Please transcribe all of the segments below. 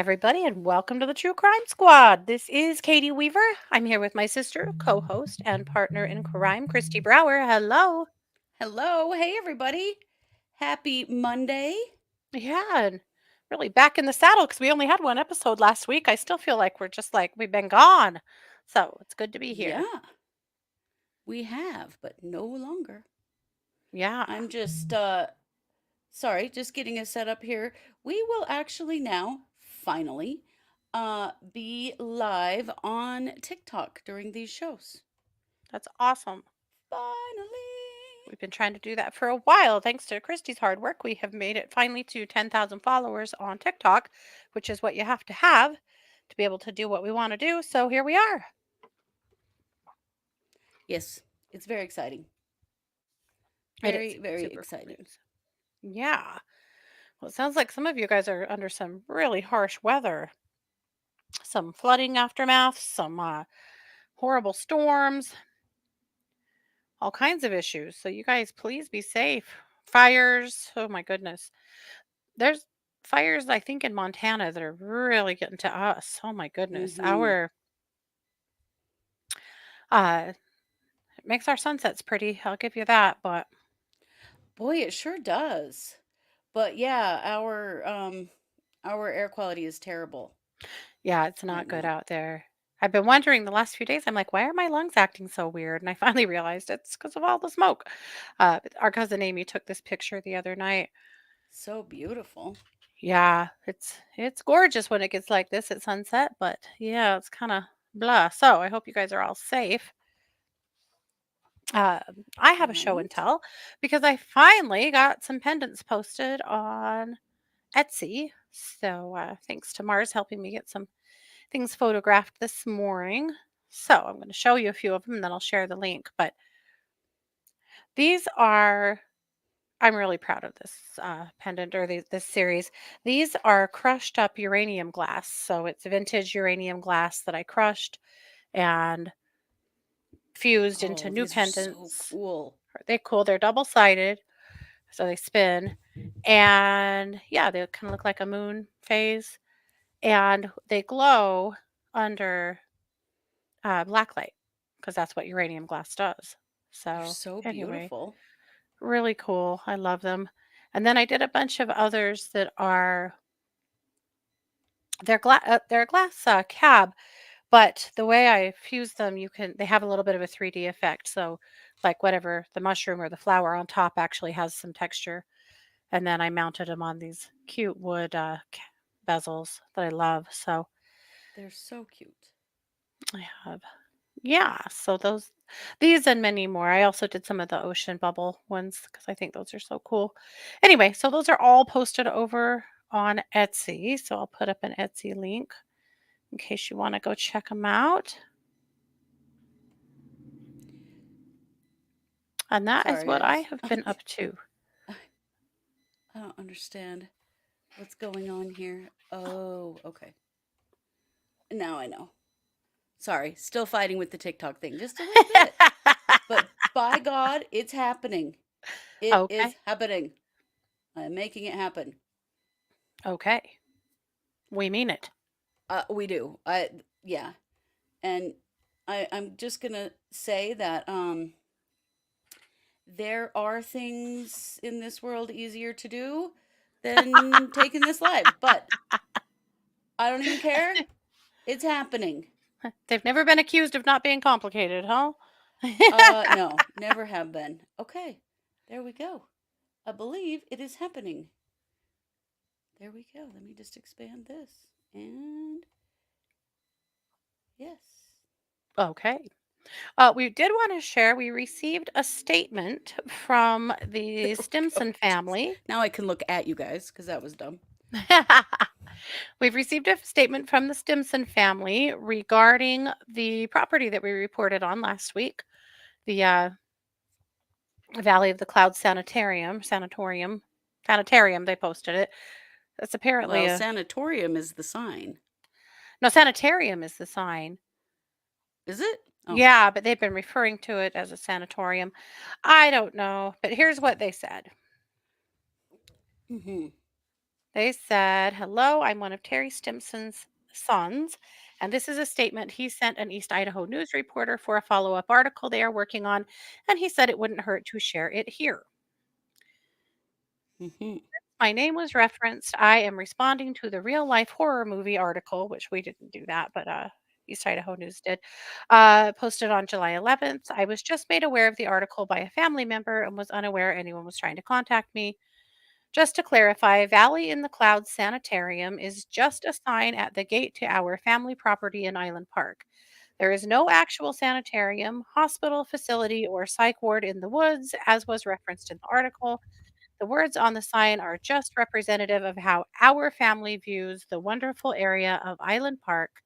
everybody, and welcome to the True Crime Squad. This is Katie Weaver. I'm here with my sister, co host, and partner in crime, Kristi Brower. Hello. Hello. Hey, everybody. Happy Monday. Yeah, and really back in the saddle because we only had one episode last week. I still feel like we're just like we've been gone. So it's good to be here. Yeah, we have, but no longer. Yeah, I'm just, sorry, just getting us set up here. We will actually now, finally, be live on TikTok during these shows. that's awesome. Finally. We've been trying to do that for a while. Thanks to Kristi's hard work, we have made it finally to 10,000 followers on TikTok, which is what you have to be able to do what we want to do. So here we are. Yes, it's very exciting. It is Very, very super cool exciting. news. Yeah. Well, it sounds like some of you guys are under some really harsh weather, some flooding aftermath, some horrible storms, all kinds of issues. So, you guys, please be safe. Fires. Oh, my goodness. There's fires, I think, in Montana that are really getting to us. Oh, my goodness. Mm-hmm. Uh, it makes our sunsets pretty. I'll give you that. But Boy, it sure does. But yeah, our air quality is terrible yeah, it's right not good now. out there. I've been wondering the last few days, I'm like, why are my lungs acting so weird? And I finally realized it's because of all the smoke. Our cousin Amy took this picture the other night. So beautiful. Yeah, it's gorgeous when it gets like this at sunset, but yeah, it's kind of blah. So I hope you guys are all safe. Uh, I have a show and Right? tell because I finally got some pendants posted on Etsy. So thanks to Mars helping me get some things photographed this morning. So I'm going to show you a few of them and then I'll share the link. But these are, I'm really proud of this pendant or this series. These are crushed up uranium glass. So it's vintage uranium glass that I crushed and fused into Oh, new these are so pendants. cool. They're cool. They're double sided. So they spin. And yeah, they kind of look like a moon phase. And they glow under black light because that's what uranium glass does. They're So, so anyway, beautiful. really cool. I love them. And then I did a bunch of others that are they're glass cab, but the way I fuse them, they have a little bit of a 3D effect. So, like whatever the mushroom or the flower on top actually has some texture. And then I mounted them on these cute wood bezels that I love. So They're so cute. I have Yeah, so these and many more. I also did some of the ocean bubble ones because I think those are so cool. Anyway, so those are all posted over on Etsy. So I'll put up an Etsy link in case you want to go check them out. And that is Sorry, what I have I, been up to. I don't understand what's going on here. Oh, okay. Now I know. Sorry, still fighting with the TikTok thing just a little bit. But by God, it's happening. It is Okay. happening. I'm making it happen. Okay. We mean it. We do. Yeah. And I'm just gonna say that there are things in this world easier to do than taking this live, but I don't even care. It's happening. They've never been accused of not being complicated, huh? No, never have been. Okay, there we go. I believe it is happening. There we go. Let me just expand this. And yes. Okay. We did want to share, we received a statement from the Oh, Stimson jeez. family. Now I can look at you guys because that was dumb. We've received a statement from the Stimson family regarding the property that we reported on last week, the Valley of the Clouds Sanitarium. They posted it. That's apparently Well, a sanatorium is the sign. no, sanitarium is the sign. Is it? Oh. Yeah, but they've been referring to it as a sanatorium. I don't know, but here's what they said. Mm-hmm. They said, "Hello, I'm one of Terry Stimson's sons, and this is a statement he sent an East Idaho news reporter for a follow up article they are working on, and he said it wouldn't hurt to share it here. Hmm. My name was referenced. I am responding to the real life horror movie article," which we didn't do that, but East Idaho News did, posted on July 11th. "I was just made aware of the article by a family member and was unaware anyone was trying to contact me. Just to clarify, Valley in the Clouds Sanitarium is just a sign at the gate to our family property in Island Park. There is no actual sanitarium, hospital, facility, or psych ward in the woods, as was referenced in the article. The words on the sign are just representative of how our family views the wonderful area of Island Park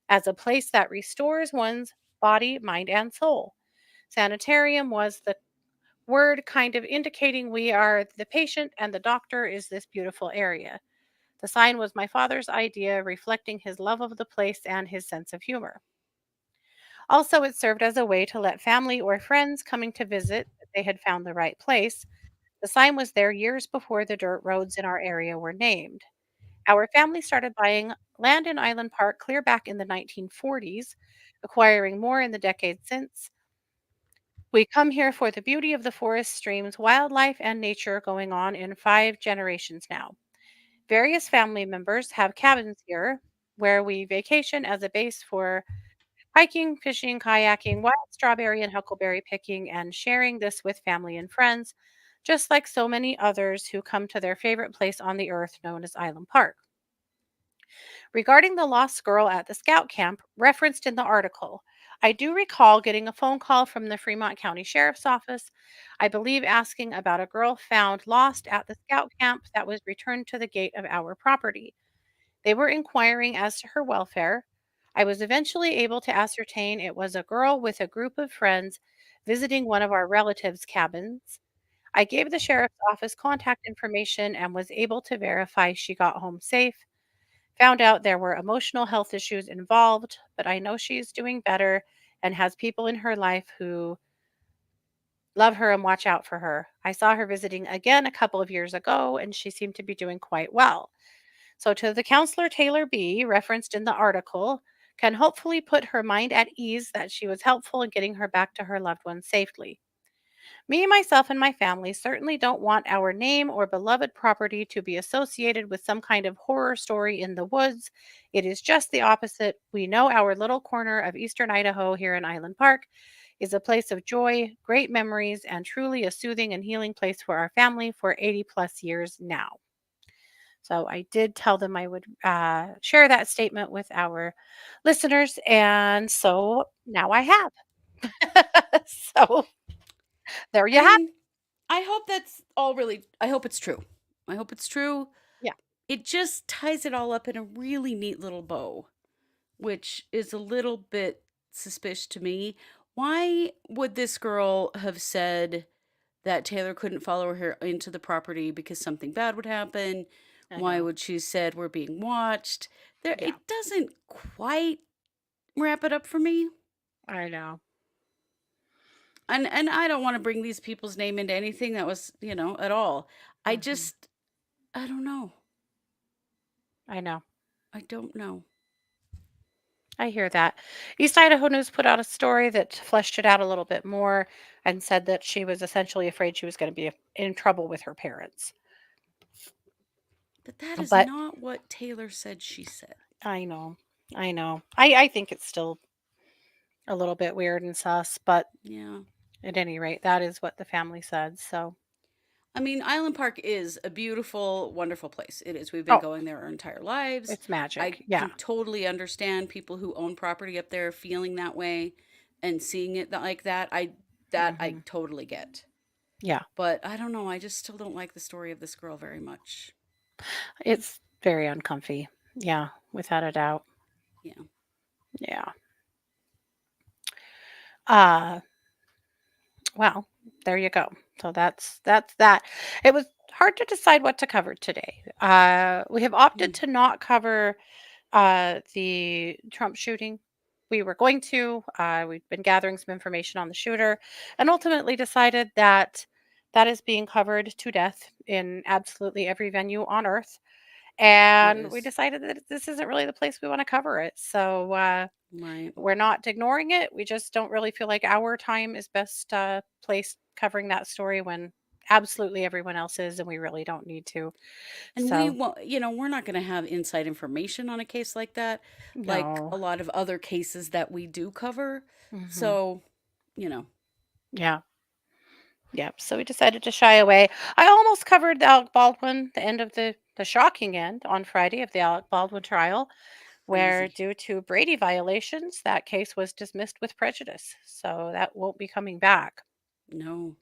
as a place that restores one's body, mind, and soul. Sanitarium was the word kind of indicating we are the patient and the doctor is this beautiful area. The sign was my father's idea, reflecting his love of the place and his sense of humor. Also, it served as a way to let family or friends coming to visit that they had found the right place. The sign was there years before the dirt roads in our area were named. Our family started buying land in Island Park clear back in the 1940s, acquiring more in the decades since. We come here for the beauty of the forest, streams, wildlife, and nature going on in 5 generations now. Various family members have cabins here where we vacation as a base for hiking, fishing, kayaking, wild strawberry and huckleberry picking, and sharing this with family and friends, just like so many others who come to their favorite place on the earth known as Island Park. Regarding the lost girl at the scout camp referenced in the article, I do recall getting a phone call from the Fremont County Sheriff's Office, I believe asking about a girl found lost at the scout camp that was returned to the gate of our property. They were inquiring as to her welfare. I was eventually able to ascertain it was a girl with a group of friends visiting one of our relatives' cabins. I gave the sheriff's office contact information and was able to verify she got home safe. Found out there were emotional health issues involved, but I know she's doing better and has people in her life who love her and watch out for her. I saw her visiting again a couple of years ago, and she seemed to be doing quite well. So, to the counselor Taylor B, referenced in the article, can hopefully put her mind at ease that she was helpful in getting her back to her loved ones safely. Me, myself, and my family certainly don't want our name or beloved property to be associated with some kind of horror story in the woods. It is just the opposite. We know our little corner of eastern Idaho here in Island Park is a place of joy, great memories, and truly a soothing and healing place for our family for 80 plus years now. So I did tell them I would share that statement with our listeners. And so now I have. So there you I have. mean, I hope that's all really, I hope it's true. I hope it's true. Yeah, It just ties it all up in a really neat little bow, which is a little bit suspicious to me. Why would this girl have said that Taylor couldn't follow her into the property because something bad would happen? I Why know. would she said we're being watched? There, Yeah, it doesn't quite wrap it up for me. I know. And I don't want to bring these people's name into anything that was, at all. I Hmm. just I don't know. I know. I don't know. I hear that. East Idaho News put out a story that fleshed it out a little bit more and said that she was essentially afraid she was going to be in trouble with her parents. But that is But not what Taylor said she said. I know. I know. I think it's still a little bit weird and sus, but Yeah. at any rate, that is what the family said. So, I mean, Island Park is a beautiful, wonderful place. It is. We've been oh, going there our entire lives. it's I magic. Yeah. can totally understand people who own property up there feeling that way and seeing it like that. I Hmm. totally get. Yeah. But I don't know. I just still don't like the story of this girl very much. It's very uncomfy. Yeah. Without a doubt. Yeah. Yeah. Uh, well, there you go. So that's that. It was hard to decide what to cover today. We have opted Hmm. to not cover the Trump shooting. We were going to. We've been gathering some information on the shooter, and ultimately decided that that is being covered to death in absolutely every venue on earth. It and we is. decided that this isn't really the place we want to cover it. So Right. we're not ignoring it. We just don't really feel like our time is best placed covering that story when absolutely everyone else is, and we really don't need to. And we So, won't, you know, we're not going to have inside information on a case like that, like no. a lot of other cases that we do cover. Hmm. So, you know, Yeah. Yep. So we decided to shy away. I almost covered the Alec Baldwin, the end of the shocking end on Friday of the Alec Baldwin trial, where crazy. due to Brady violations, that case was dismissed with prejudice. So that won't be coming back. No.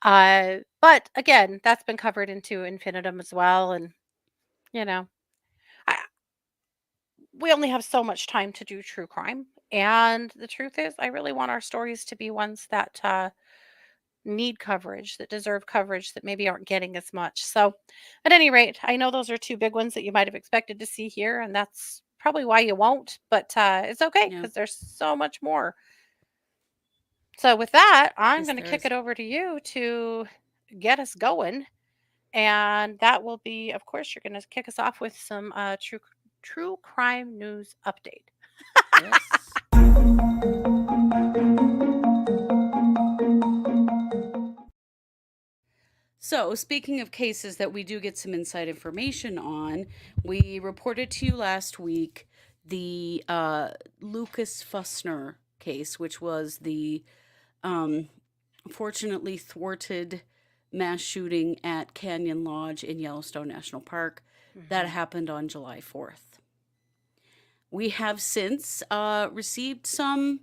But again, that's been covered into infinitum as well. And, you know, I, we only have so much time to do true crime. And the truth is, I really want our stories to be ones that need coverage, that deserve coverage, that maybe aren't getting as much. So, at any rate, I know those are two big ones that you might have expected to see here. And that's probably why you won't. But it's okay Yeah. because there's so much more. So, with that, I'm Yes, going to there kick is. it over to you to get us going. And that will be, of course, you're going to kick us off with some true crime news update. Yes. So, speaking of cases that we do get some inside information on, we reported to you last week the Lucas Fussner case, which was the um, fortunately thwarted mass shooting at Canyon Lodge in Yellowstone National Park that Hmm. happened on July 4th. We have since received some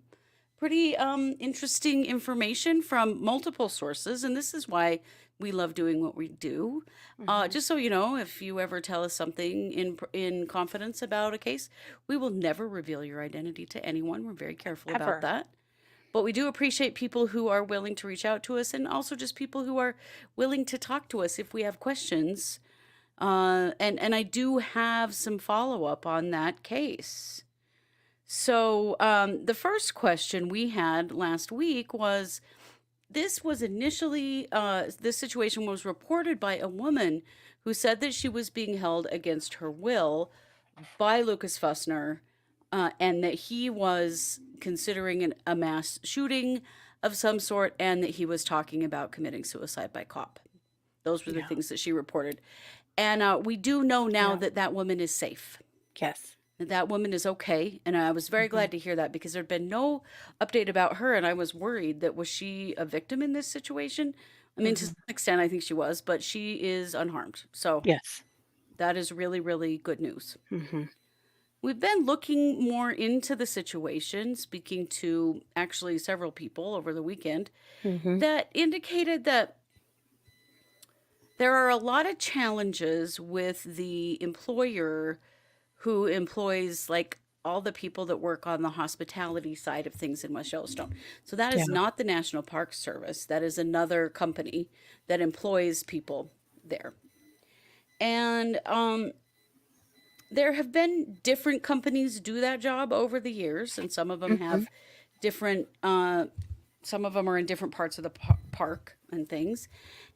pretty interesting information from multiple sources, and this is why we love doing what we do. Hmm. Just so you know, if you ever tell us something in confidence about a case, we will never reveal your identity to anyone. We're very careful about Ever. that. But we do appreciate people who are willing to reach out to us, and also just people who are willing to talk to us if we have questions. And I do have some follow up on that case. So, the first question we had last week was, this was initially, this situation was reported by a woman who said that she was being held against her will by Lucas Fussner, and that he was considering a mass shooting of some sort, and that he was talking about committing suicide by cop. Those were the Yeah. things that she reported. And we do know now Yeah. that that woman is safe, Yes. that that woman is okay. And I was very Hmm. glad to hear that because there'd been no update about her. And I was worried that, was she a victim in this situation? I mean, to some Hmm. extent, I think she was, but she is unharmed. So Yes. that is really, really good news. Hmm. We've been looking more into the situation, speaking to actually several people over the weekend Hmm. that indicated that there are a lot of challenges with the employer who employs like all the people that work on the hospitality side of things in West Yellowstone. So that Yeah. is not the National Park Service. That is another company that employs people there. And there have been different companies do that job over the years, and some of them Hmm. have different. Some of them are in different parts of the park and things.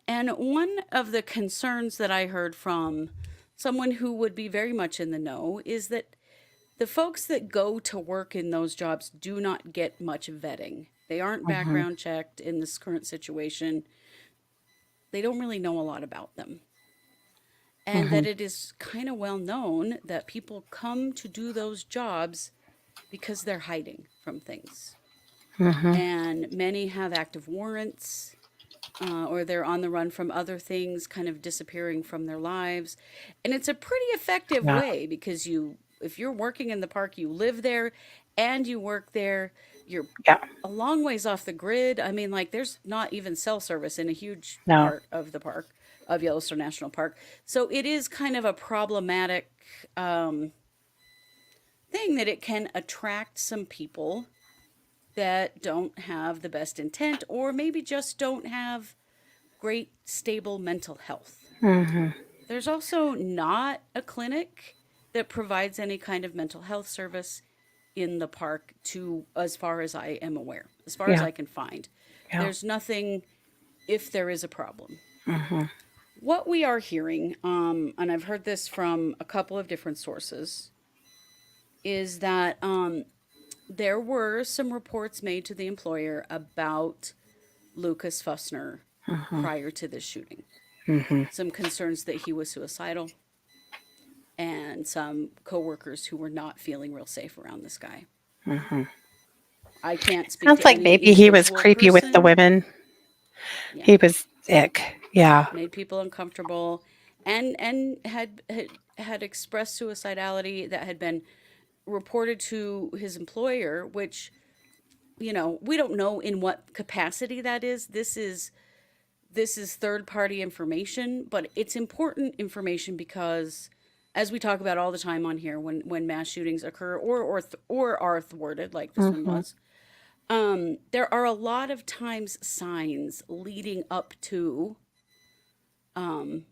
And one of the concerns that I heard from someone who would be very much in the know is that the folks that go to work in those jobs do not get much vetting. They aren't Hmm. background checked in this current situation. They don't really know a lot about them. And Hmm. that it is kind of well known that people come to do those jobs because they're hiding from things. Hmm. And many have active warrants, or they're on the run from other things, kind of disappearing from their lives. And it's a pretty effective Yeah. way because if you're working in the park, you live there and you work there, you're Yeah. a long ways off the grid. I mean, like, there's not even cell service in a huge No. part of the park, of Yellowstone National Park. So it is kind of a problematic um, thing that it can attract some people that don't have the best intent, or maybe just don't have great, stable mental health. Hmm. There's also not a clinic that provides any kind of mental health service in the park, to as far as I am aware, as far as Yeah. I can find. Yeah. There's nothing if there is a problem. Hmm. What we are hearing, and I've heard this from a couple of different sources, is that there were some reports made to the employer about Lucas Fussner Mhm. prior to this shooting. Mhm. Some concerns that he was suicidal, and some coworkers who were not feeling real safe around this guy. Mhm. I can't speak Sounds to like any maybe he was individual creepy with the person. women. Yeah, He was ick. Yeah. made people uncomfortable, and had expressed suicidality that had been reported to his employer, which, we don't know in what capacity that is. This is third party information, but it's important information because, as we talk about all the time on here, when mass shootings occur or are thwarted like this one Mhm. was, there are a lot of times signs leading up to um,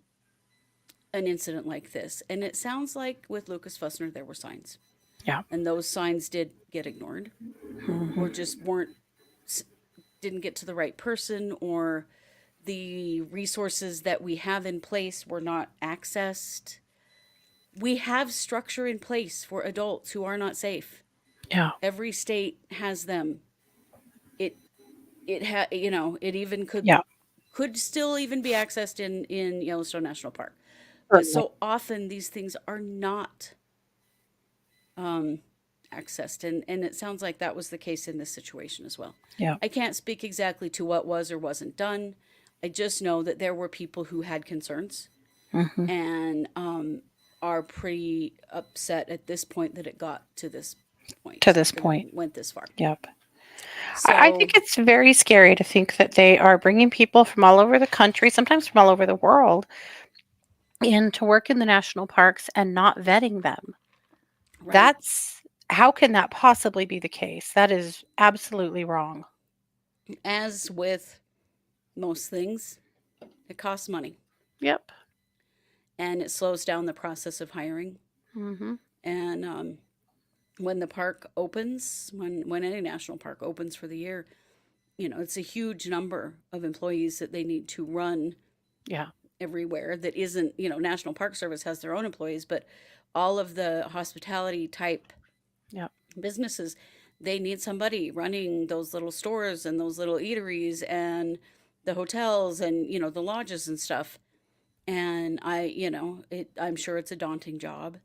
an incident like this, and it sounds like with Lucas Fussner there were signs, Yeah. and those signs did get ignored, or Mhm. just weren't didn't get to the right person, or the resources that we have in place were not accessed. We have structure in place for adults who are not safe. Yeah. Every state has them. It it even Yeah. could still even be accessed in Yellowstone National Park. But Certainly. so often these things are not um, accessed, and it sounds like that was the case in this situation as well. Yeah. I can't speak exactly to what was or wasn't done. I just know that there were people who had concerns, Mhm. and are pretty upset at this point that it got to this To point, this that it point. went this far. Yep. I think So, it's very scary to think that they are bringing people from all over the country, sometimes from all over the world, in to work in the national parks and not vetting them. right, That's how can that possibly be the case? That is absolutely wrong. as with most things, it costs money, Yep. and it slows down the process of hiring. Mhm. And when the park opens, when any national park opens for the year, it's a huge number of employees that they need to run Yeah. everywhere. That isn't, National Park Service has their own employees, but all of the hospitality type Yep. businesses, they need somebody running those little stores and those little eateries and the hotels and the lodges and stuff. And I'm sure it's a daunting job,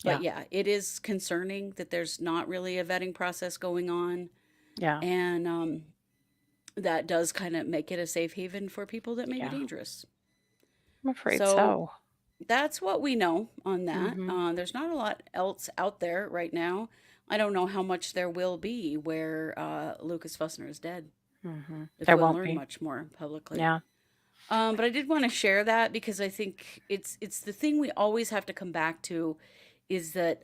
but Yeah. yeah, it is concerning that there's not really a vetting process going on, Yeah. and that does kind of make it a safe haven for people that may be Yeah. dangerous. I'm afraid So so. that's what we know on that. Mhm. There's not a lot else out there right now. I don't know how much there will be where Lucas Fussner is dead, Mhm. if There we'll won't learn be. much more publicly. Yeah. But I did want to share that because I think it's the thing we always have to come back to, is that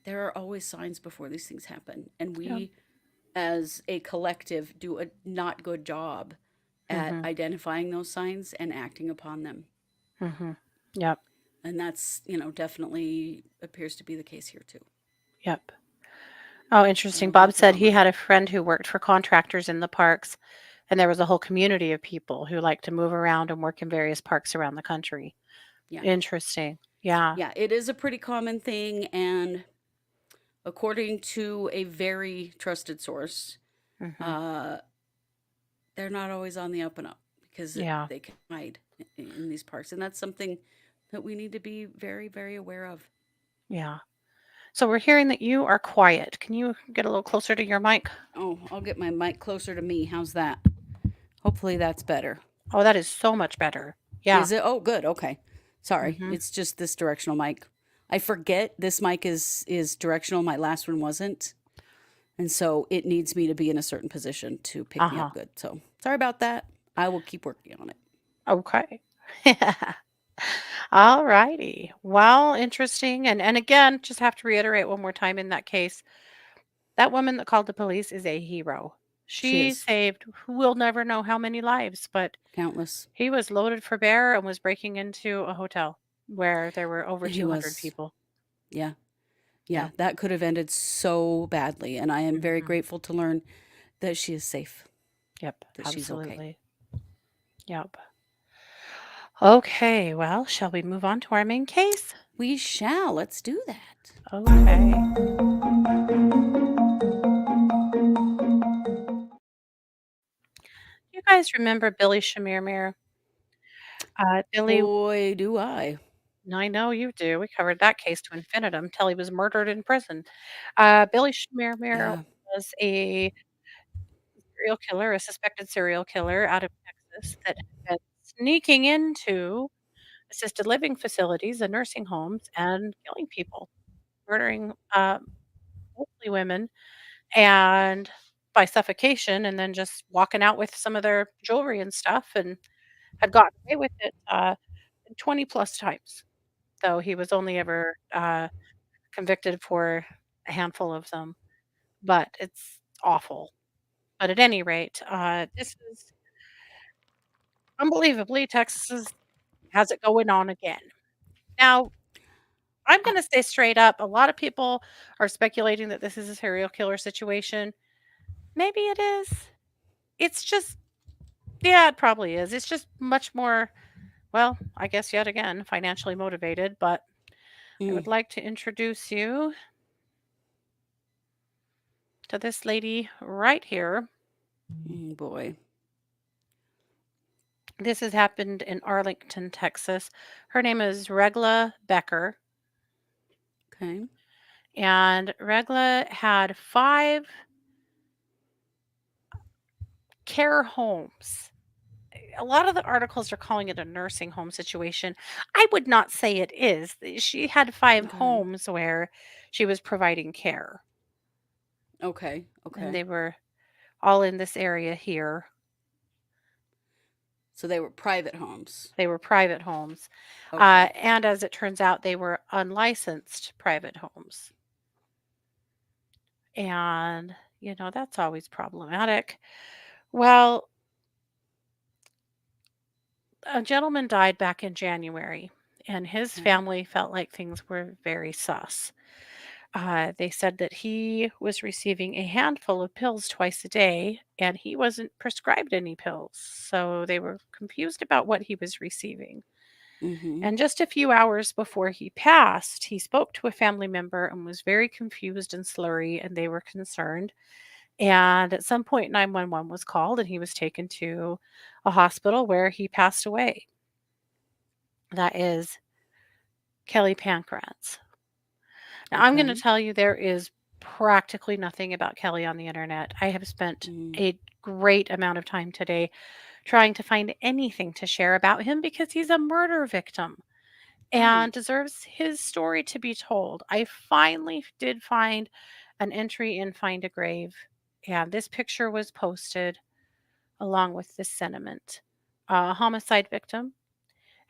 there are always signs before these things happen, and Yeah. we as a collective do a not good job at Mhm. identifying those signs and acting upon them. Mhm. Yep. And that's, definitely appears to be the case here too. Yep. Oh, So interesting. Bob that's a said he bummer. had a friend who worked for contractors in the parks, and there was a whole community of people who like to move around and work in various parks around the country. Yeah. Interesting. Yeah. Yeah, it is a pretty common thing, and according to a very trusted source, Mhm. uh they're not always on the up and up because Yeah. they can hide in these parks, and that's something that we need to be very, very aware of. Yeah. So we're hearing that you are quiet. Can you get a little closer to your mic? Oh, I'll get my mic closer to me. How's that? Hopefully that's better. Oh, that is so much better. Yeah. Is it? Oh, good. Okay. Sorry. Mhm. It's just this directional mic. I forget this mic is directional. My last one wasn't. And so it needs me to be in a certain position to pick me Uh-huh. up good. So sorry about that. I will keep working on it. Okay. All righty. Well, interesting. And again, just have to reiterate one more time in that case, that woman that called the police is a hero. She She is saved we'll never know how many lives, but countless. he was loaded for bear and was breaking into a hotel where there were over He 200 was. people. Yeah. Yeah. Yep. That could have ended so badly. And I am very Mhm. grateful to learn that she is safe, Yep. that she's okay. Absolutely. Yep. Okay, well, shall we move on to our main case? We shall. Let's do that. Okay. You guys remember Billy Shamir? Billy, Boy, do I. I know you do. We covered that case to infinitum till he was murdered in prison. Billy Shamir Yeah. was a serial killer, a suspected serial killer out of Texas that had been sneaking into assisted living facilities and nursing homes and killing people, murdering mostly women, and by suffocation, and then just walking out with some of their jewelry and stuff, and had gotten away with it 20 plus times. Though he was only ever convicted for a handful of them, but it's awful. But at any rate, this is unbelievably Texas has it going on again. Now, I'm I, going to say straight up, a lot of people are speculating that this is a serial killer situation. Maybe it is. It's just, yeah, it probably is. It's just much more, well, I guess yet again, financially motivated. But I mm, would like to introduce you to this lady right here. boy. This has happened in Arlington, Texas. Her name is Regla Becquer, Okay. and Regla had 5 care homes. A lot of the articles are calling it a nursing home situation. I would not say it is. She had 5 Okay. homes where she was providing care, Okay. and Okay. they were all in this area here. So they were private homes. They were private homes. Okay. And as it turns out, they were unlicensed private homes. And, that's always problematic. Well, a gentleman died back in January, and his Okay. family felt like things were very sus. They said that he was receiving a handful of pills twice a day, and he wasn't prescribed any pills. So they were confused about what he was receiving. Mm-hmm. And just a few hours before he passed, he spoke to a family member and was very confused and slurry, and they were concerned. And at some point, 911 was called, and he was taken to a hospital where he passed away. That is Kelly Pancratz. Now, I'm going to Okay. tell you there is practically nothing about Kelly on the internet. I have spent Mm, a great amount of time today trying to find anything to share about him because he's a murder victim and right. deserves his story to be told. I finally did find an entry in Find a Grave, and this picture was posted along with this sentiment. A homicide victim,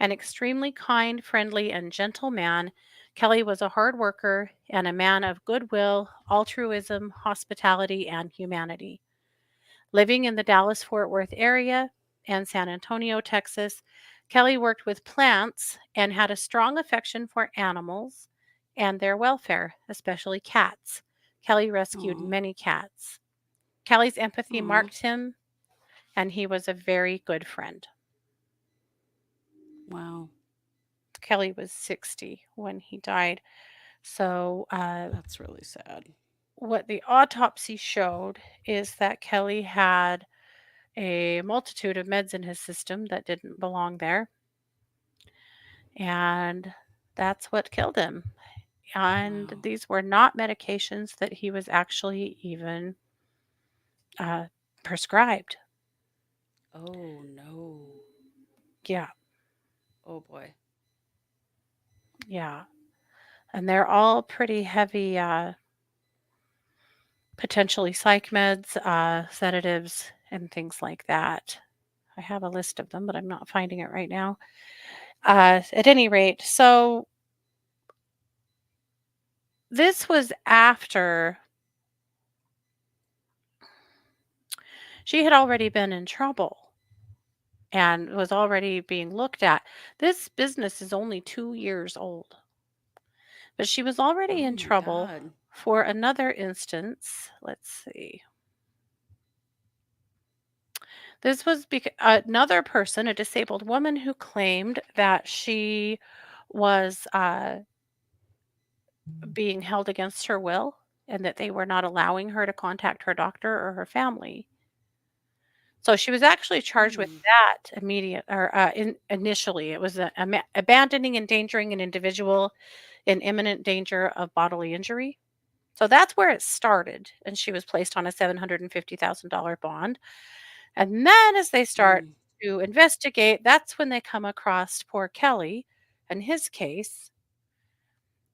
an extremely kind, friendly, and gentle man, Kelly was a hard worker and a man of goodwill, altruism, hospitality, and humanity. Living in the Dallas Fort Worth area and San Antonio, Texas, Kelly worked with plants and had a strong affection for animals and their welfare, especially cats. Kelly rescued Oh. many cats. Kelly's empathy Oh. marked him, and he was a very good friend. Wow. Kelly was 60 when he died. So, That's really sad. what the autopsy showed is that Kelly had a multitude of meds in his system that didn't belong there. And that's what killed him. And Wow. these were not medications that he was actually even uh, prescribed. Oh no. Yeah, Oh boy. yeah. And they're all pretty heavy, potentially psych meds, sedatives, and things like that. I have a list of them, but I'm not finding it right now. At any rate, so this was after she had already been in trouble and was already being looked at. This business is only 2 years old, but she was already Oh in my trouble God. for another instance. Let's see. This was another person, a disabled woman, who claimed that she was being held against her will and that they were not allowing her to contact her doctor or her family. So she was actually charged with Hmm. that initially. It was abandoning, endangering an individual in imminent danger of bodily injury. So that's where it started, and she was placed on a $750,000 bond. And then as they start Mm. to investigate, that's when they come across poor Kelly and his case.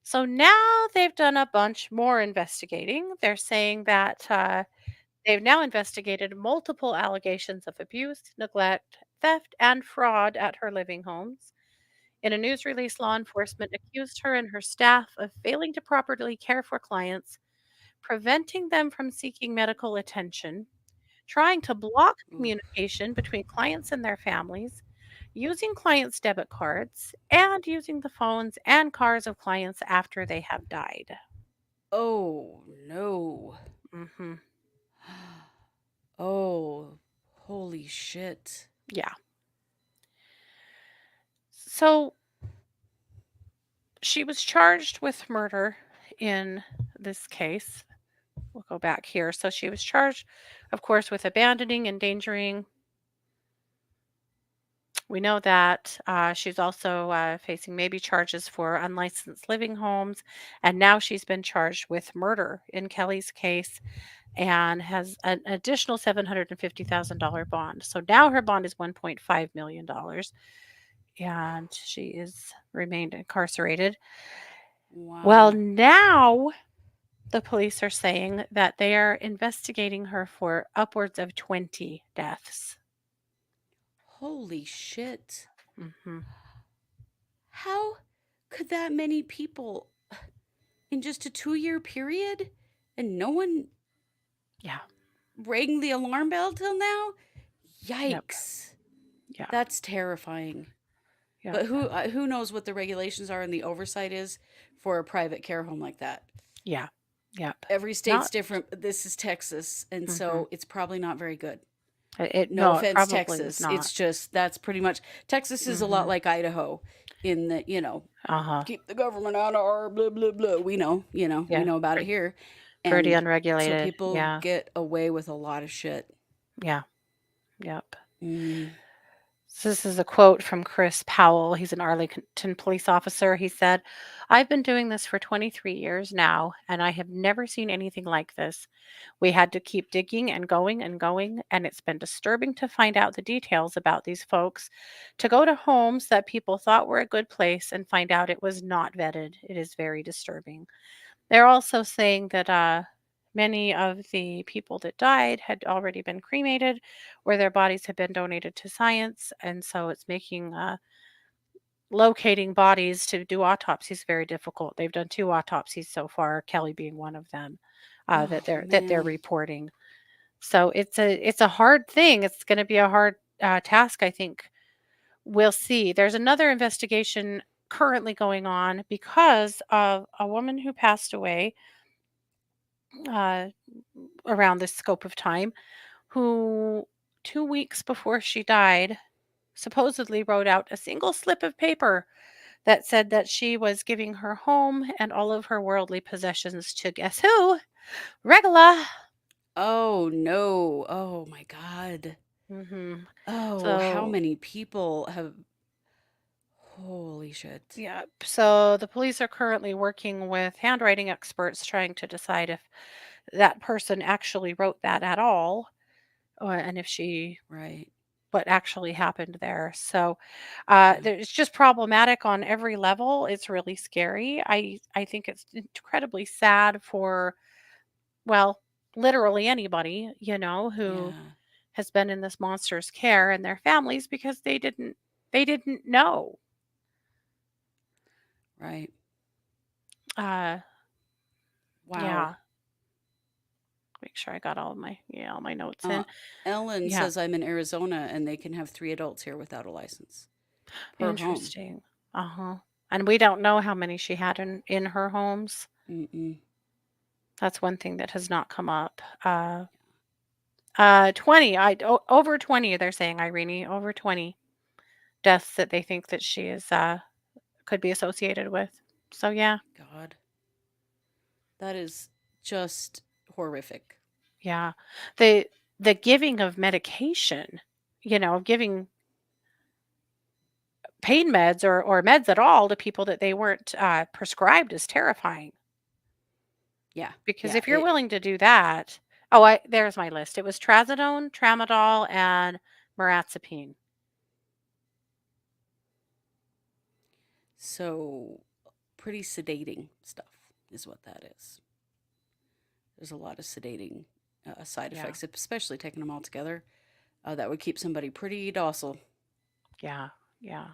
So now they've done a bunch more investigating. They're saying that they've now investigated multiple allegations of abuse, neglect, theft, and fraud at her living homes. In a news release, law enforcement accused her and her staff of failing to properly care for clients, preventing them from seeking medical attention, trying to block Oof. communication between clients and their families, using clients' debit cards, and using the phones and cars of clients after they have died. Oh no. Mhm. Oh, holy shit. Yeah. So she was charged with murder in this case. We'll go back here. So she was charged, of course, with abandoning, endangering. We know that she's also facing maybe charges for unlicensed living homes. And now she's been charged with murder in Kelly's case and has an additional $750,000 bond. So now her bond is $1.5 million and she is remained incarcerated. Well, Wow. now the police are saying that they are investigating her for upwards of 20 deaths. Holy shit. Hmm. How could that many people in just a 2-year period and no one Yeah. rang the alarm bell till now? Yep. Yikes. Yeah. That's terrifying. But Yep. who knows what the regulations are and the oversight is for a private care home like that? Yeah. Yep. Every state's Not. different, but this is Texas, and Hmm. so it's probably not very good. It No no, it offense, probably is Texas. not. It's just that's pretty much Texas is a lot Hmm. like Idaho in that, Uh-huh. keep the government out of our blah blah blah. We Yeah. know about it here. Pretty And so unregulated. people Yeah. get away with a lot of shit. Yeah. Yep. Mm. So this is a quote from Chris Powell. He's an Arlington police officer. He said, "I've been doing this for 23 years now, and I have never seen anything like this. We had to keep digging and going, and it's been disturbing to find out the details about these folks, to go to homes that people thought were a good place and find out it was not vetted. It is very disturbing." They're also saying that many of the people that died had already been cremated, where their bodies had been donated to science. And so it's making locating bodies to do autopsies very difficult. They've done two autopsies so far, Kelly being one of them, Oh that they're man. reporting. So it's a hard thing. It's going to be a hard task, I think. We'll see. There's another investigation currently going on because of a woman who passed away uh, around this scope of time, who 2 weeks before she died supposedly wrote out a single slip of paper that said that she was giving her home and all of her worldly possessions to guess who? Regla. Oh no. Oh my god. Hmm. Oh, how So, many people have holy shit. yeah. So the police are currently working with handwriting experts trying to decide if that person actually wrote that at all, and if she Right. what actually happened there. So, Yeah. it's just problematic on every level. It's really scary. I think it's incredibly sad for, well, literally anybody, who Yeah. has been in this monster's care and their families because they didn't know. Right. Uh, Wow. yeah. Make sure I got all my notes Uh, in. Ellen Yeah. says I'm in Arizona and they can have 3 adults here without a license per home. Interesting. Uh-huh. And we don't know how many she had in her homes. Mm-mm. That's one thing that has not come up. 20, over 20, they're saying, Irene, over 20 deaths that they think that she is, could be associated with. So, yeah, God, that is just horrific. yeah. The the giving of medication, giving pain meds or meds at all to people that they weren't, prescribed is terrifying. Yeah, Because yeah. if you're willing to do that, oh, there's my list. It was trazodone, tramadol, and miracipine. So pretty sedating stuff is what that is. There's a lot of sedating side Yeah, effects, especially taking them all together. That would keep somebody pretty docile. yeah, yeah.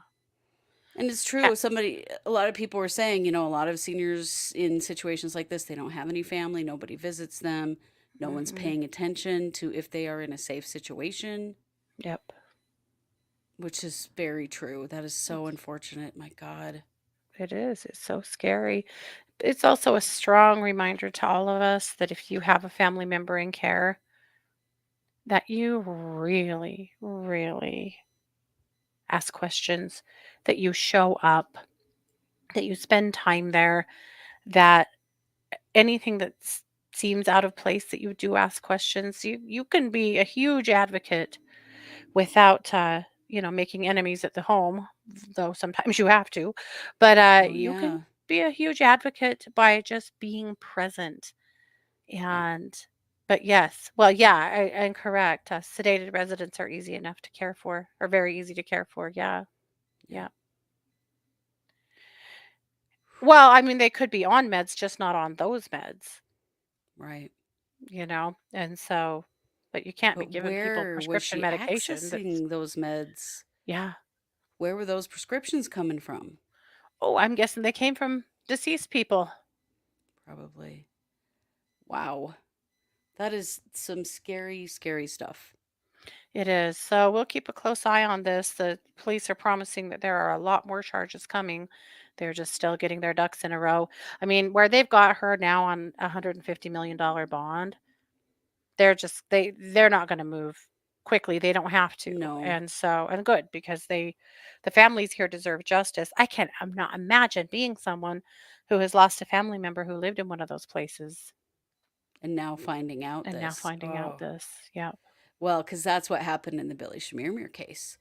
And it's Yeah. true. A lot of people were saying, a lot of seniors in situations like this, they don't have any family, nobody visits them, no one's Mhm. paying attention to if they are in a safe situation, Yep. which is very true. That is so It's unfortunate. My God. it is. It's so scary. It's also a strong reminder to all of us that if you have a family member in care, that you really, really ask questions, that you show up, that you spend time there, that anything that seems out of place, that you do ask questions. You can be a huge advocate without making enemies at the home, though sometimes you have to. But Oh, you can yeah. be a huge advocate by just being present. Yeah. And but yes, well, yeah, I'm correct. Sedated residents are easy enough to care for, or very easy to care for. Yeah, Yeah. yeah. Well, I mean, they could be on meds, just not on those meds, Right. and so, but you can't be But giving people where was prescription she medication that's, accessing those meds? yeah. Where were those prescriptions coming from? Oh, I'm guessing they came from deceased people. Probably. Wow. That is some scary, scary stuff. It is. So we'll keep a close eye on this. The police are promising that there are a lot more charges coming. They're just still getting their ducks in a row. I mean, where they've got her now on a $150 million bond, they're not going to move quickly. They don't have to. No. And so, and good, because the families here deserve justice. I'm not imagine being someone who has lost a family member who lived in one of those places And now finding out and now this. finding out Oh. this. Yep. Well, because that's what happened in the Billy Schmiermere case.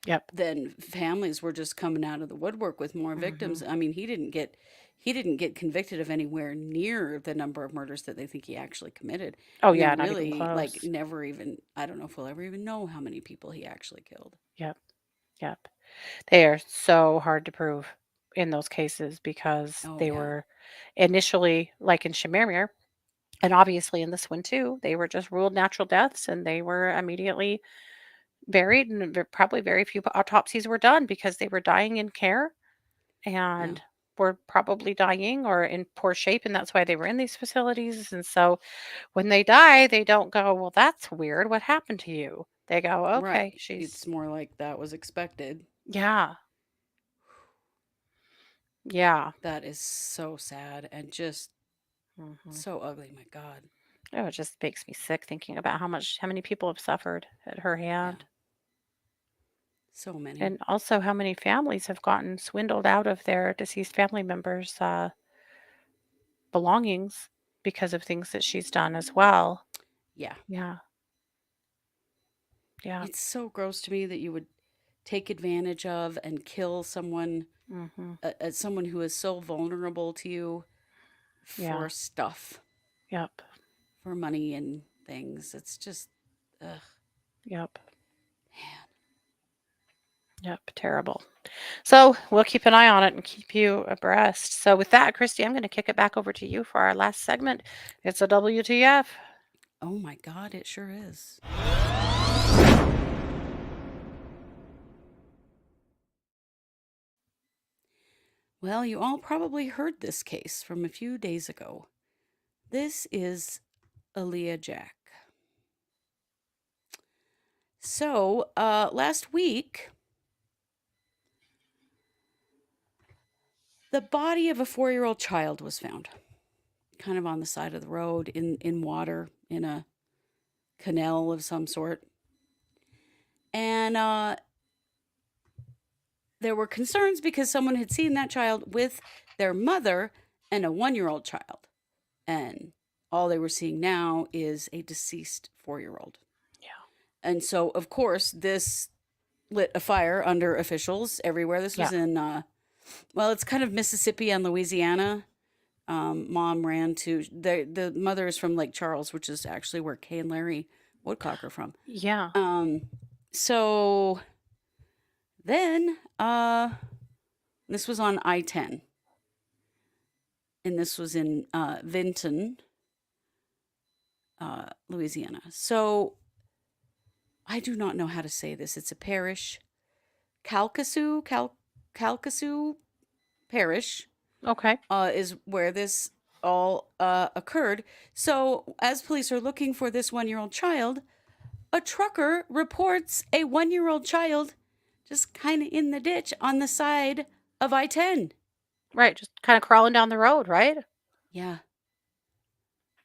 Yep. Then families were just coming out of the woodwork with more Hmm. victims. I mean, he didn't get convicted of anywhere near the number of murders that they think he actually committed. Oh And they yeah, not even really like close. never even I don't know if we'll ever even know how many people he actually killed. Yep. Yep. They are so hard to prove in those cases because Oh they yeah. were initially, like in Shamirmir, and obviously in this one too, they were just ruled natural deaths and they were immediately buried, and probably very few autopsies were done because they were dying in care Yeah. and were probably dying or in poor shape, and that's why they were in these facilities. And so when they die, they don't go, "Well, that's weird. What happened to you?" They go, "Okay, Right. It's she's." more like that was expected. Yeah. Yeah. That is so sad and just Mhm. so ugly. My God. Oh, it just makes me sick thinking about how many people have suffered at her Yeah. hand, So many. and also how many families have gotten swindled out of their deceased family members' belongings because of things that she's done as well. Yeah. Yeah, yeah. It's so gross to me that you would take advantage of and kill Mhm. someone who is so vulnerable to you Yeah. for stuff, Yep. for money and things. It's just, ugh, Yep. man. Yep. Terrible. So we'll keep an eye on it and keep you abreast. So with that, Christy, I'm going to kick it back over to you for our last segment. It's a WTF. Oh my God, it sure is. Well, you all probably heard this case from a few days ago. This is Aaliyah Jack. So, last week, the body of a 4-year-old child was found, kind of on the side of the road in water in a canal of some sort. And there were concerns because someone had seen that child with their mother and a 1-year-old child. And all they were seeing now is a deceased 4-year-old. Yeah. And so, of course, this lit a fire under officials everywhere. This Yeah. was in, well, it's kind of Mississippi and Louisiana. Mom ran to the mother is from Lake Charles, which is actually where Kay and Larry Woodcock are from. Yeah. So then, this was on I-10, and this was in Vinton, Louisiana. So I do not know how to say this. It's a parish, Calcasieu Parish, Okay. is where this all occurred. So as police are looking for this 1-year-old child, a trucker reports a 1-year-old child just kind of in the ditch on the side of I-10. Right. Just kind of crawling down the road, right? Yeah,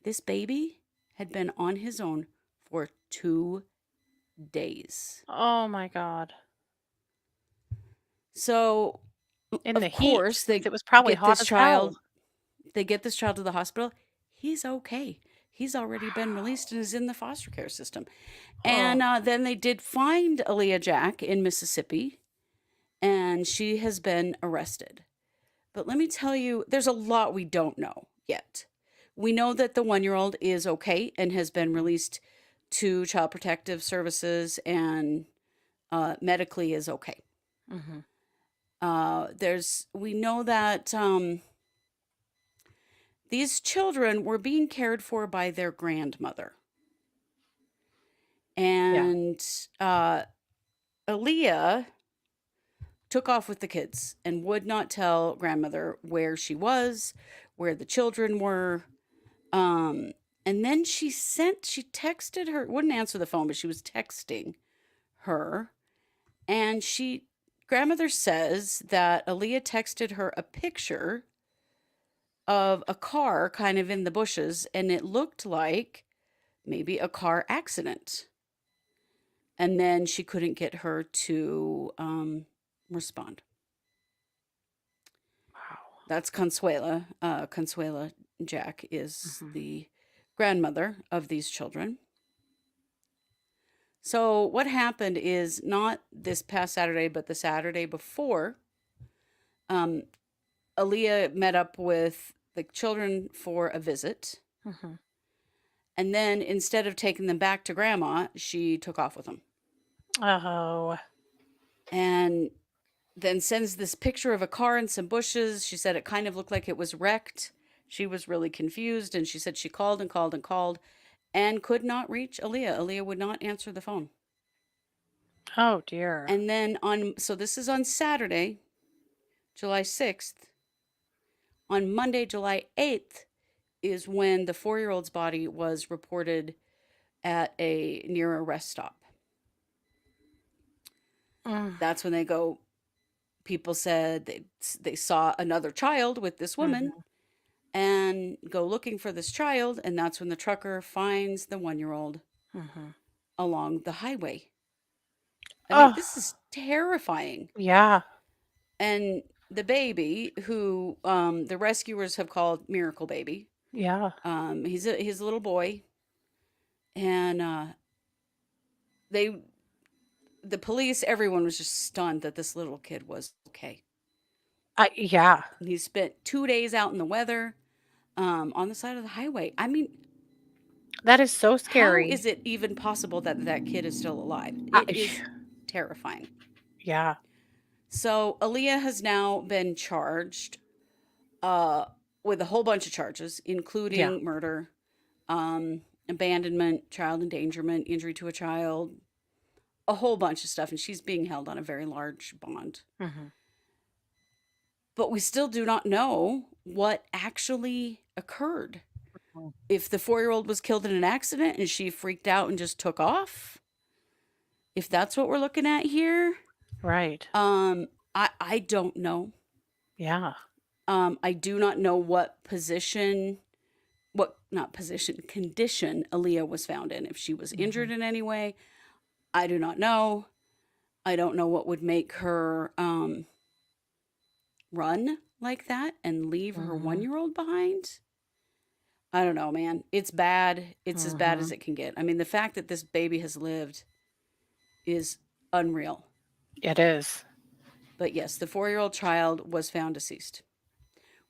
this baby had been on his own for 2 days. Oh my God. So, In the of heat, course, since they it was probably get hot this as hell. child they get this child to the hospital. He's okay. He's already been released and is in the foster care system. Oh. And then they did find Aaliyah Jack in Mississippi, and she has been arrested. But let me tell you, there's a lot we don't know yet. We know that the 1-year-old is okay and has been released to Child Protective Services and medically is okay. Mm-hmm. We know that these children were being cared for by their grandmother. Yeah. And Aaliyah took off with the kids and would not tell grandmother where she was, where the children were. And then she texted her, wouldn't answer the phone, but she was texting her. And grandmother says that Aaliyah texted her a picture of a car kind of in the bushes, and it looked like maybe a car accident. And then she couldn't get her to respond. Wow. That's Consuela. Consuela Jack is Mm-hmm. the grandmother of these children. So what happened is not this past Saturday, but the Saturday before, um, Aaliyah met up with the children for a visit. Mm-hmm. And then instead of taking them back to grandma, she took off with them. Oh. And then sends this picture of a car and some bushes. She said it kind of looked like it was wrecked. She was really confused, and she said she called and called and called and could not reach Aaliyah. Aaliyah would not answer the phone. Oh dear. And then so this is on Saturday, July 6th. On Monday, July 8th, is when the 4-year-old's body was reported at a near a rest stop. Mm. That's when people said they saw another child with this woman Mm-hmm. and go looking for this child, and that's when the trucker finds the 1-year-old Mm-hmm. along the highway. I mean, Oh. this is terrifying. Yeah. And the baby, who the rescuers have called Miracle Baby, Yeah. he's a little boy, and they the police, everyone was just stunned that this little kid was okay. Yeah. And he spent 2 days out in the weather, on the side of the highway. I mean, That is so how scary. is it even possible that that kid is still alive? I, It is terrifying. yeah. So Aaliyah has now been charged uh, with a whole bunch of charges, Yeah. including murder, abandonment, child endangerment, injury to a child, a whole bunch of stuff. And she's being held on a very large bond. Mm-hmm. But we still do not know what actually occurred. If the 4-year-old was killed in an accident and she freaked out and just took off, if that's what we're looking at here, Right. I don't know. Yeah. I do not know what position what not position condition Aaliyah was found in. If she was Mhm. injured in any way, I do not know. I don't know what would make her run like that and leave her Mhm. 1-year-old behind. I don't know, man. It's bad. It's as bad as Mhm. it can get. I mean, the fact that this baby has lived is unreal. It is. But yes, the 4-year-old child was found deceased.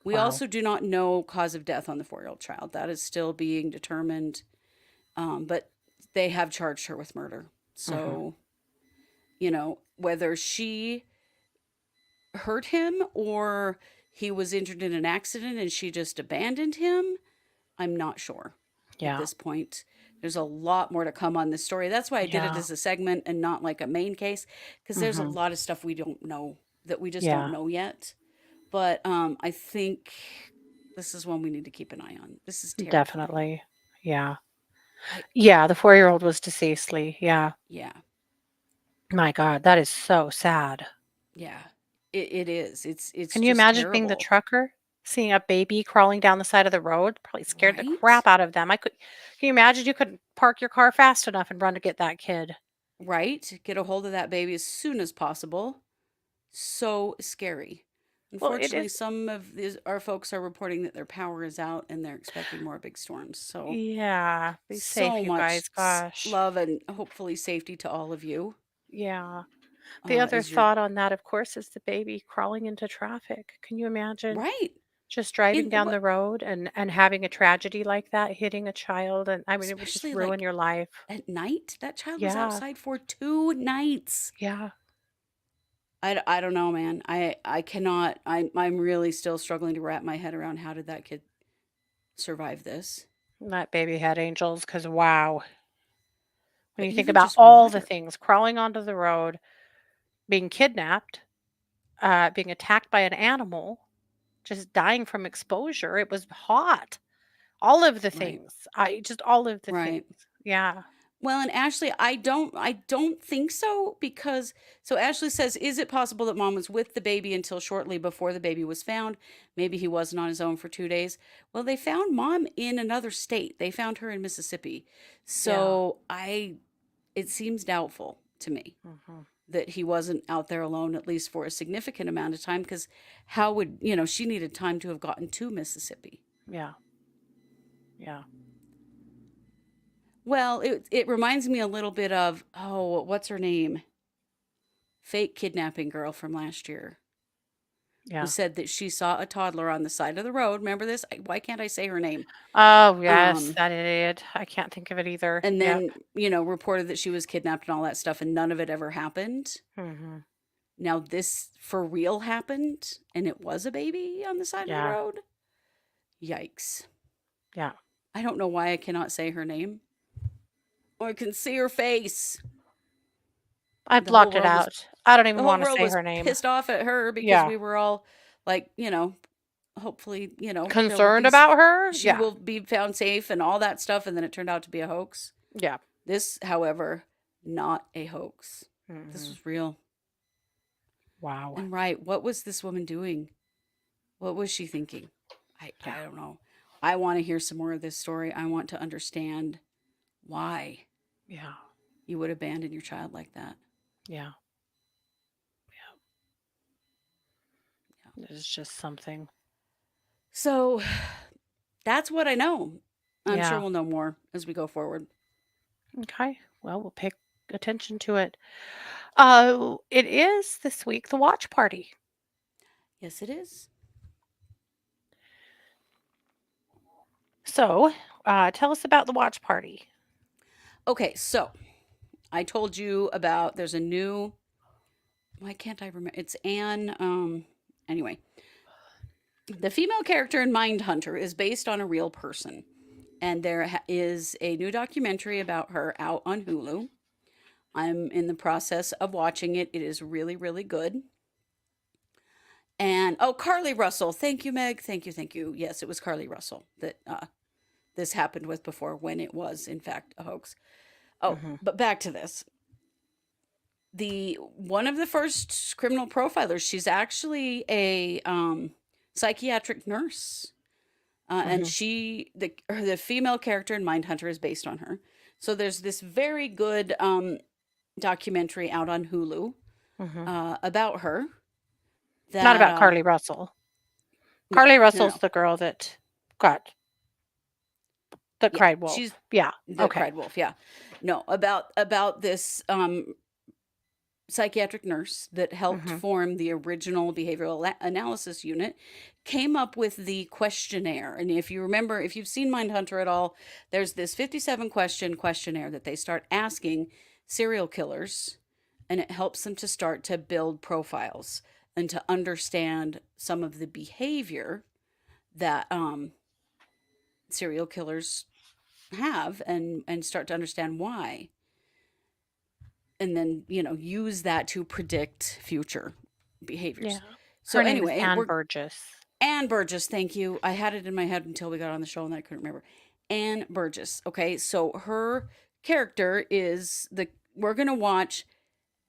We Wow. also do not know cause of death on the 4-year-old child. That is still being determined. But they have charged her with murder. Mhm. So, whether she hurt him or he was injured in an accident and she just abandoned him, I'm not sure at Yeah. this point. There's a lot more to come on this story. That's why I did it Yeah. as a segment and not like a main case, because there's a Mhm. lot of stuff we don't know, that we just don't Yeah. know yet. But I think this is one we need to keep an eye on. This is terrifying. Definitely. Yeah. I Yeah, the 4-year-old was deceased, Lee. Yeah. Yeah, My god, that is so sad. yeah. It is. It's Can you just imagine being the terrible, trucker, seeing a baby crawling down the side of the road? Probably scared the right? crap out of them. Can you imagine you couldn't park your car fast enough and run to get that kid? Right? Get a hold of that baby as soon as possible. So scary. Well, it Unfortunately, is. some of our folks are reporting that their power is out and they're expecting more big storms. So, Yeah. Be safe, so you much guys. Gosh. love and hopefully safety to all of you Yeah. The other as you're thought on that, of course, is the baby crawling into traffic. Can you imagine right. just driving In down what, the road and having a tragedy like that, hitting a child, and I mean, it would just especially ruin like your life. at night? That child was Yeah. outside for 2 nights. Yeah. I don't know, man. I cannot. I'm really still struggling to wrap my head around how did that kid survive this. That baby had angels, because wow. When But you think even about just all the water, things, crawling onto the road, being kidnapped, being attacked by an animal, just dying from exposure, it was hot. All of the right? things. I just all of the Right. things. Yeah. Well, and Ashley, I don't think so, because so Ashley says, is it possible that mom was with the baby until shortly before the baby was found? Maybe he wasn't on his own for 2 days. Well, they found mom in another state. They found her in Mississippi. Yeah. So it seems doubtful to me Mhm. that he wasn't out there alone, at least for a significant amount of time, because how would, she needed time to have gotten to Mississippi. Yeah. Yeah. Well, it reminds me a little bit of, oh, what's her name? Fake kidnapping girl from last year, who Yeah. said that she saw a toddler on the side of the road. Remember this? Why can't I say her name? Oh, yes, Um, that idiot. I can't think of it either. and Yep. then, reported that she was kidnapped and all that stuff, and none of it ever happened. Mhm. Now, this for real happened, and it was a baby on the side of the Yeah. road. Yikes. Yeah. I don't know why I cannot say her name, or I can see her face. I The whole blocked it world was out. I don't the even whole wanna world say was her name. pissed off at her because Yeah. we were all like, hopefully, there will Concerned be about her? she Yeah. will be found safe and all that stuff, and then it turned out to be a hoax. Yeah. This, however, not a hoax. This Mhm. was real. Wow. And right, what was this woman doing? What was she thinking? I Yeah. I don't know. I want to hear some more of this story. I want to understand why Yeah. you would abandon your child like that. Yeah. It is just something. So, that's what I know. I'm sure Yeah. we'll know more as we go forward. Okay. Well, we'll pay attention to it. It is this week the watch party. Yes, it is. So, tell us about the watch party. Okay, so I told you about there's a new, why can't I remember? It's Anne. Anyway, the female character in Mindhunter is based on a real person. And there is a new documentary about her out on Hulu. I'm in the process of watching it. It is really, really good. And oh, Carly Russell. Thank you, Meg. Thank you. Thank you. Yes, it was Carly Russell that this happened with before, when it was, in fact, a hoax. Oh, Hmm. but back to this. The one of the first criminal profilers, she's actually a psychiatric nurse. And Mhm. the female character in Mindhunter is based on her. So there's this very good documentary out on Hulu Mhm. about her Not that about Carly Russell. no, Carly no, no. Russell's the girl got that Yeah, cried she's wolf. Yeah. the Okay. cried wolf. Yeah, no, about this psychiatric nurse that helped Mhm. form the original behavioral analysis unit, came up with the questionnaire. And if you remember, if you've seen Mindhunter at all, there's this 57 question questionnaire that they start asking serial killers, and it helps them to start to build profiles and to understand some of the behavior that serial killers have, and start to understand why, and then use that to predict future behaviors. Yeah. So Her name is anyway, Ann we're Burgess. Anne Burgess. Thank you. I had it in my head until we got on the show and I couldn't remember. Anne Burgess. Okay, so her character is the. We're gonna watch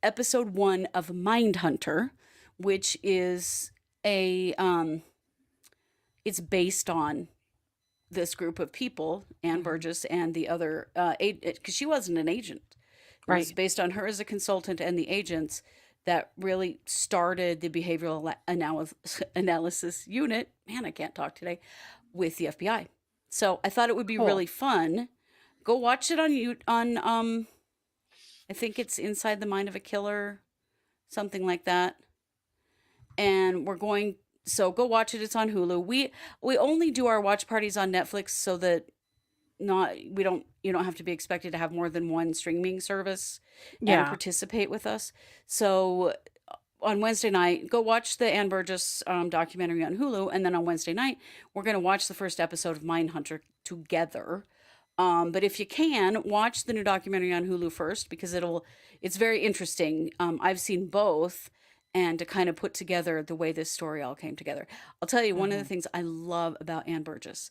episode 1 of Mindhunter, which is a it's based on this group of people, Anne Mhm. Burgess and the other, because she wasn't an agent. It was Right. based on her as a consultant and the agents that really started the behavioral analysis unit. Man, I can't talk today, with the FBI. So I thought it would be Cool. really fun. Go watch it on I think it's Inside the Mind of a Killer, something like that. And we're going so go watch it. It's on Hulu. We only do our watch parties on Netflix so that not we don't you don't have to be expected to have more than one streaming service and Yeah. participate with us. So on Wednesday night, go watch the Ann Burgess documentary on Hulu, and then on Wednesday night, we're going to watch the first episode of Mindhunter together. But if you can, watch the new documentary on Hulu first, because it's very interesting. I've seen both, and to kind of put together the way this story all came together. I'll tell you, one of the Mhm. things I love about Ann Burgess,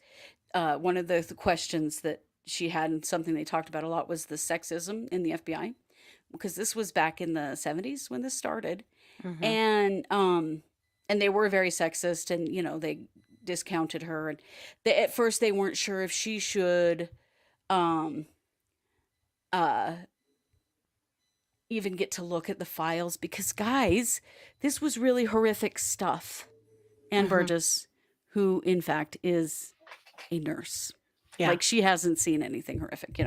one of the questions that she had, and something they talked about a lot, was the sexism in the FBI, because this was back in the 70s when this started. Mhm. And they were very sexist, and they discounted her, and at first they weren't sure if she should um uh even get to look at the files, because guys, this was really horrific stuff. Ann Mhm. Burgess, who in fact is a nurse, Yeah. like, she hasn't seen anything horrific.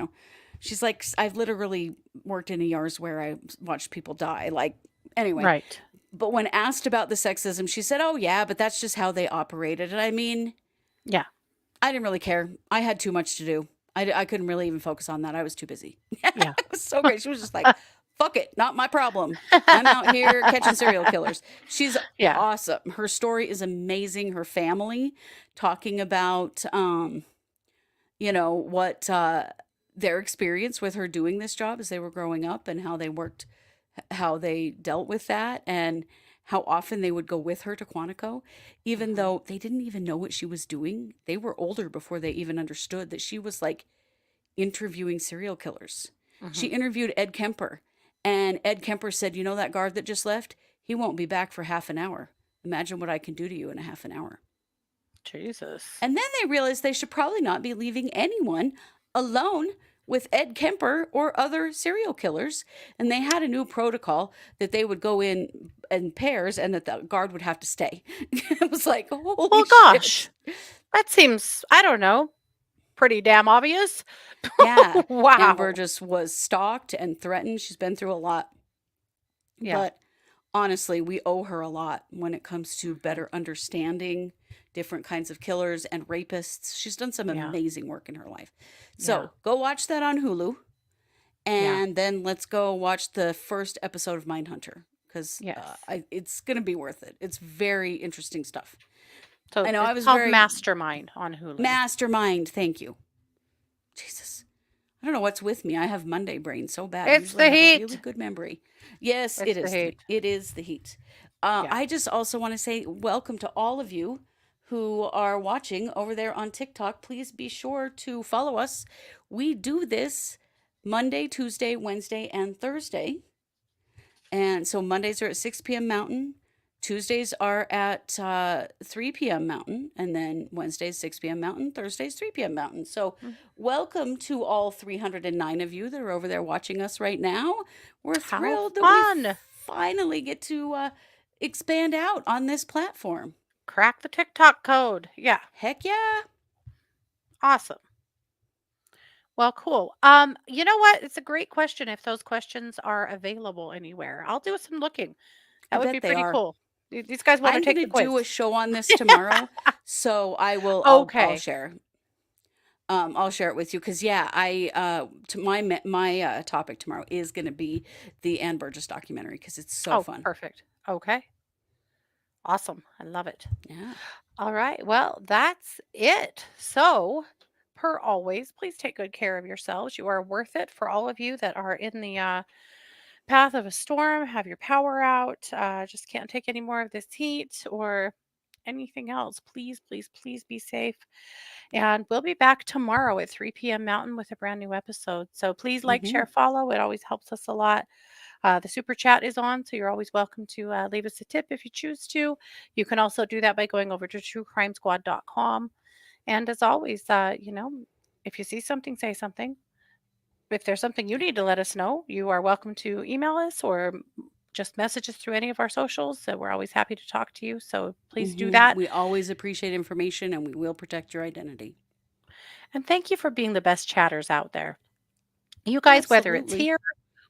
She's like, I've literally worked in ERs where I watched people die, like, anyway. Right. But when asked about the sexism, she said, oh yeah, but that's just how they operated. And I mean, Yeah. I didn't really care. I had too much to do. I couldn't really even focus on that. I was too busy. Yeah. It was so great. She was just like, fuck it, not my problem. I'm out here catching serial killers. She's Yeah. awesome. Her story is amazing. Her family, talking about, what their experience with her doing this job as they were growing up, and how they worked, how they dealt with that, and how often they would go with her to Quantico, even Mhm. though they didn't even know what she was doing. They were older before they even understood that she was, like, interviewing serial killers. She Mhm. interviewed Ed Kemper, and Ed Kemper said, that guard that just left, he won't be back for half an hour. Imagine what I can do to you in a half an hour. Jesus. And then they realized they should probably not be leaving anyone alone with Ed Kemper or other serial killers. And they had a new protocol that they would go in pairs, and that the guard would have to stay. It was like, holy Well, shit. gosh. That seems, I don't know, pretty damn obvious. Yeah. Ann Wow. Burgess was stalked and threatened. She's been through a lot. Yeah. But honestly, we owe her a lot when it comes to Mhm. better understanding different kinds of killers and rapists. She's done some Yeah. amazing work in her life. Yeah. So go watch that on Hulu, Yeah. and then let's go watch the first episode of Mindhunter, because Yes. it's going to be worth it. It's very interesting stuff. I So know I it's was called very Mastermind on Hulu. mastermind. Thank you. Jesus. I don't know what's with me. I have Monday brain so bad. It's Usually I the have a really heat. good memory. Yes, It's it the is. heat. It is the heat. Yeah. I just also want to say welcome to all of you who are watching over there on TikTok. Please be sure to follow us. We do this Monday, Tuesday, Wednesday, and Thursday. And so Mondays are at 6 p.m. Mountain, Tuesdays are at 3 p.m. Mountain, and then Wednesdays 6 p.m. Mountain, Thursdays 3 p.m. Mountain. So, Mm. welcome to all 309 of you that are over there watching us right now. We're How thrilled that we fun! finally get to expand out on this platform. Crack the TikTok code. Yeah, Heck yeah. awesome. Well, cool. You know what? It's a great question if those questions are available anywhere. I'll do some looking. I That would be bet they pretty are. cool. These guys wanna I'm going take to the quiz. do a show on this tomorrow, so I'll Okay. share. I'll share it with you because yeah, my topic tomorrow is going to be the Ann Burgess documentary because it's so Oh, fun. perfect. Okay. Awesome. I love it. Yeah. All right. Well, that's it. So, per always, please take good care of yourselves. You are worth it. For all of you that are in the path of a storm, have your power out, just can't take any more of this heat or anything else, please, please, please be safe. And we'll be back tomorrow at 3 p.m. Mountain with a brand new episode. So please like, Mm-hmm. share, follow. It always helps us a lot. The super chat is on, so you're always welcome to leave us a tip if you choose to. You can also do that by going over to truecrimesquad.com. And as always, if you see something, say something. If there's something you need to let us know, you are welcome to email us or just message us through any of our socials. So we're always happy to talk to you. So please do Mm-hmm. that. We always appreciate information and we will protect your identity. And thank you for being the best chatters out there. You guys, whether it's Absolutely. here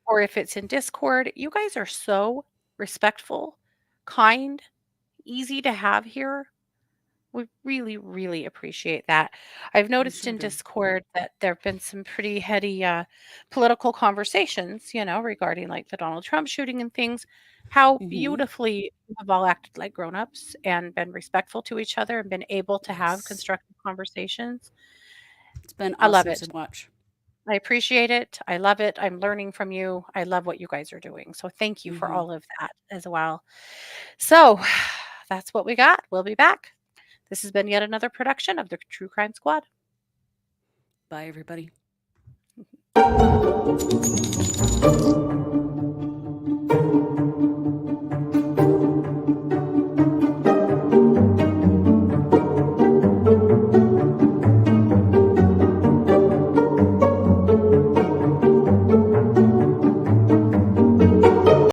or if it's in Discord, you guys are so respectful, kind, easy to have here. We really, really appreciate that. I've We noticed sure in do. Discord that there have been some pretty heady political conversations, regarding like the Donald Trump shooting and things. How Mm-hmm. beautifully you have all acted like grown-ups and been respectful to each other and been able to have Yes. constructive conversations. It's been I love awesome it. to watch. I appreciate it. I love it. I'm learning from you. I love what you guys are doing. So thank you for Mm-hmm. all of that as well. So that's what we got. We'll be back. This has been yet another production of the True Crime Squad. Bye, everybody.